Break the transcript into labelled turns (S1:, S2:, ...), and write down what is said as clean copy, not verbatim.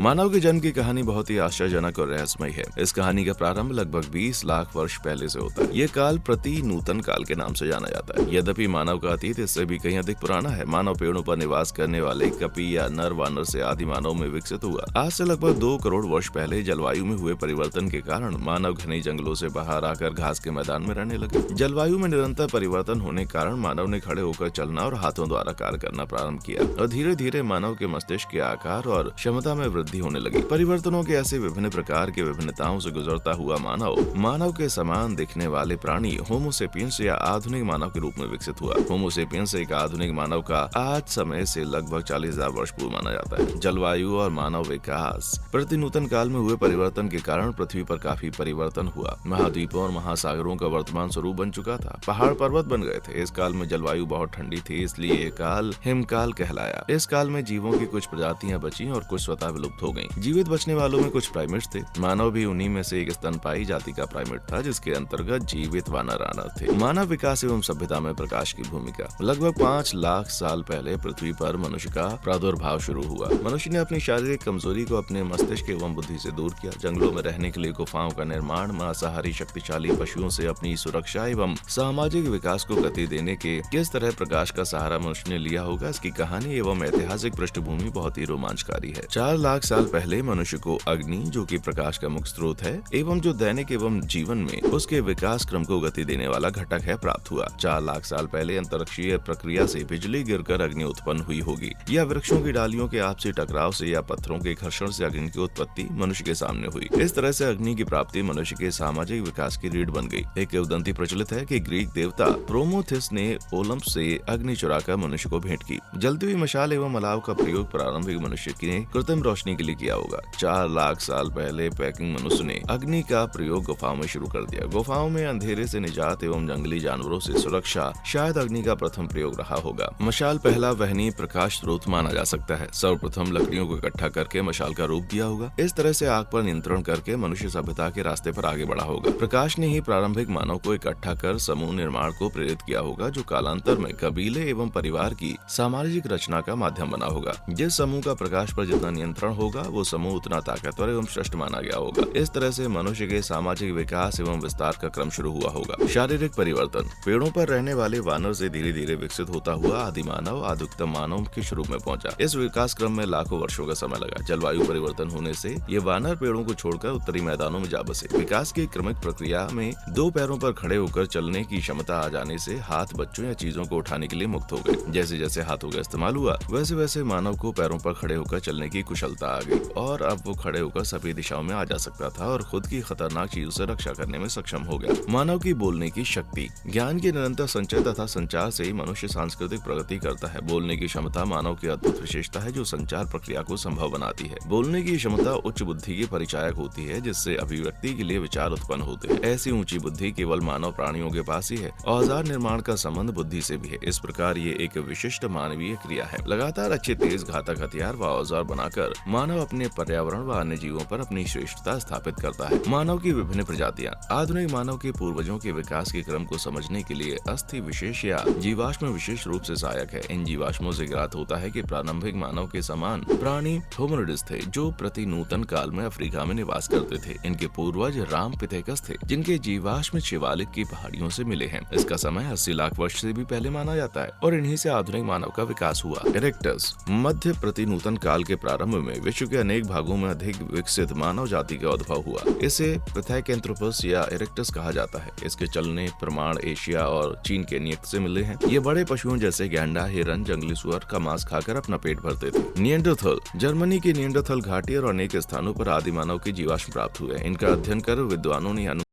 S1: मानव के जन्म की कहानी बहुत ही आश्चर्यजनक और रहस्यमय है। इस कहानी का प्रारंभ लगभग 20 लाख वर्ष पहले से होता है। ये काल प्रति नूतन काल के नाम से जाना जाता है। यद्यपि मानव का अतीत इससे भी कहीं अधिक पुराना है। मानव पेड़ों पर निवास करने वाले कपी या नर वानर से आदि मानव में विकसित हुआ। आज से लगभग 2 करोड़ वर्ष पहले जलवायु में हुए परिवर्तन के कारण मानव घने जंगलों से बाहर आकर घास के मैदान में रहने लगे। जलवायु में निरंतर परिवर्तन होने के कारण मानव ने खड़े होकर चलना और हाथों द्वारा कार्य करना प्रारंभ किया और धीरे धीरे मानव के मस्तिष्क के आकार और क्षमता में वृद्धि होने लगी। परिवर्तनों के ऐसे विभिन्न प्रकार के विभिन्नताओं से गुजरता हुआ मानव के समान दिखने वाले प्राणी होमो सेपियंस या आधुनिक मानव के रूप में विकसित हुआ। होमो सेपियंस एक आधुनिक मानव का आज समय से लगभग 40,000 वर्ष पूर्व माना जाता है। जलवायु और मानव विकास प्रति नूतन काल में हुए परिवर्तन के कारण पृथ्वी पर काफी परिवर्तन हुआ। महाद्वीपों और महासागरों का वर्तमान स्वरूप बन चुका था। पहाड़ पर्वत बन गए थे। इस काल में जलवायु बहुत ठंडी थी, इसलिए ये काल हिमकाल कहलाया। इस काल में जीवों की कुछ प्रजातियां बची और कुछ स्वतः विलुप्त हो गईं। जीवित बचने वालों में कुछ प्राइमेट्स थे। मानव भी उन्हीं में से एक स्तनपायी जाति का प्राइमेट था, जिसके अंतर्गत जीवित वानरानर थे। मानव विकास एवं सभ्यता में प्रकाश की भूमिका। लगभग 5 लाख साल पहले पृथ्वी पर मनुष्य का प्रादुर्भाव शुरू हुआ। मनुष्य ने अपनी शारीरिक कमजोरी को अपने मस्तिष्क एवं बुद्धि से दूर किया। जंगलों में रहने के लिए गुफाओं का निर्माण, मांसाहारी शक्तिशाली पशुओं से अपनी सुरक्षा एवं सामाजिक विकास को गति देने के किस तरह प्रकाश का सहारा मनुष्य ने लिया होगा, इसकी कहानी एवं ऐतिहासिक पृष्ठभूमि बहुत ही रोमांचकारी है। 4 लाख साल पहले मनुष्य को अग्नि, जो कि प्रकाश का मुख्य स्रोत है एवं जो दैनिक एवं जीवन में उसके विकास क्रम को गति देने वाला घटक है, प्राप्त हुआ। 4 लाख साल पहले अंतरिक्षीय प्रक्रिया से बिजली गिरकर अग्नि उत्पन्न हुई होगी, या वृक्षों की डालियों के आपसी टकराव से या पत्थरों के घर्षण से अग्नि की उत्पत्ति मनुष्य के सामने हुई। इस तरह से अग्नि की प्राप्ति मनुष्य के सामाजिक विकास की रीढ़ बन गई। एक किंवदंती प्रचलित है कि ग्रीक देवता प्रोमेथियस ने ओलंपस से अग्नि चुराकर मनुष्य को भेंट की। जलती हुई मशाल एवं अलाव का प्रयोग प्रारंभिक मनुष्य ने कृत्रिम रोशनी के लिए किया होगा। 4 लाख साल पहले पैकिंग मनुष्य ने अग्नि का प्रयोग गुफाओं में शुरू कर दिया। गुफाओं में अंधेरे से निजात एवं जंगली जानवरों से सुरक्षा शायद अग्नि का प्रथम प्रयोग रहा होगा। मशाल पहला वहनीय प्रकाश स्रोत माना जा सकता है। सर्वप्रथम लकड़ियों को इकट्ठा करके मशाल का रूप दिया होगा। इस तरह से आग पर नियंत्रण करके मनुष्य सभ्यता के रास्ते पर आगे बढ़ा होगा। प्रकाश ने ही प्रारंभिक मानव को इकट्ठा कर समूह निर्माण को प्रेरित किया होगा, जो कालांतर में कबीले एवं परिवार की सामाजिक रचना का माध्यम बना होगा। जिस समूह का प्रकाश पर जितना नियंत्रण होगा, वो समूह उतना ताकतवर एवं श्रेष्ठ माना गया होगा। इस तरह से मनुष्य के सामाजिक विकास एवं विस्तार का क्रम शुरू हुआ होगा। शारीरिक परिवर्तन। पेड़ों पर रहने वाले वानर से धीरे धीरे विकसित होता हुआ आदि मानव अधिकतम मानव के स्वरूप में पहुंचा। इस विकास क्रम में लाखों वर्षों का समय लगा। जलवायु परिवर्तन होने से ये वानर पेड़ों को छोड़कर उत्तरी मैदानों में जा बसे। विकास की क्रमिक प्रक्रिया में 2 पैरों पर खड़े होकर चलने की क्षमता आ जाने से हाथ बच्चों या चीजों को उठाने के लिए मुक्त हो गए। जैसे जैसे हाथों का इस्तेमाल हुआ, वैसे वैसे मानव को पैरों पर खड़े होकर चलने की कुशलता आ गई और अब वो खड़े होकर सभी दिशाओं में आ जा सकता था और खुद की खतरनाक चीजों से रक्षा करने में सक्षम हो गया। मानव की बोलने की शक्ति। ज्ञान के निरंतर संचय तथा संचार से ही मनुष्य सांस्कृतिक प्रगति करता है। बोलने की क्षमता मानव की अद्भुत विशेषता है, जो संचार प्रक्रिया को संभव बनाती है। बोलने की क्षमता उच्च बुद्धि की परिचायक होती है, जिससे अभिव्यक्ति के लिए विचार उत्पन्न होते हैं। ऐसी ऊंची बुद्धि केवल मानव प्राणियों के पास ही है। औजार निर्माण का संबंध बुद्धि से भी है। इस प्रकार ये एक विशिष्ट मानवीय क्रिया है। लगातार अच्छे तेज घातक हथियार व औजार बनाकर मानव अपने पर्यावरण व अन्य जीवों पर अपनी श्रेष्ठता स्थापित करता है। मानव की विभिन्न प्रजातियां। आधुनिक मानव के पूर्वजों के विकास के क्रम को समझने के लिए अस्थि विशेष या जीवाश्म विशेष रूप से सहायक है। इन जीवाश्मों से ज्ञात होता है कि प्रारंभिक मानव के समान प्राणी होमिनिड्स थे, जो प्रति नूतन काल में अफ्रीका में निवास करते थे। इनके पूर्वज रामपिथेकस थे, जिनके जीवाश्म शिवालिक की पहाड़ियों से मिले हैं। इसका समय 80 लाख वर्ष से भी पहले माना जाता है और इन्हीं से आधुनिक मानव का विकास हुआ। इरेक्टस। मध्य प्रति नूतन काल के प्रारंभ में विश्व के अनेक भागों में अधिक विकसित मानव जाति का उद्भव हुआ। इसे पिथेकेंथ्रोपस या इरेक्टस कहा जाता है। इसके चलने प्रमाण एशिया और चीन के नियंत्रण से मिले हैं। ये बड़े पशुओं जैसे गैंडा, हिरन, जंगली सुअर का मांस खाकर अपना पेट भरते थे। निएंडरथल। जर्मनी की निएंडरथल घाटी और अनेक स्थानों पर आदि मानव के जीवाश्म प्राप्त हुए। इनका अध्ययन कर विद्वानों ने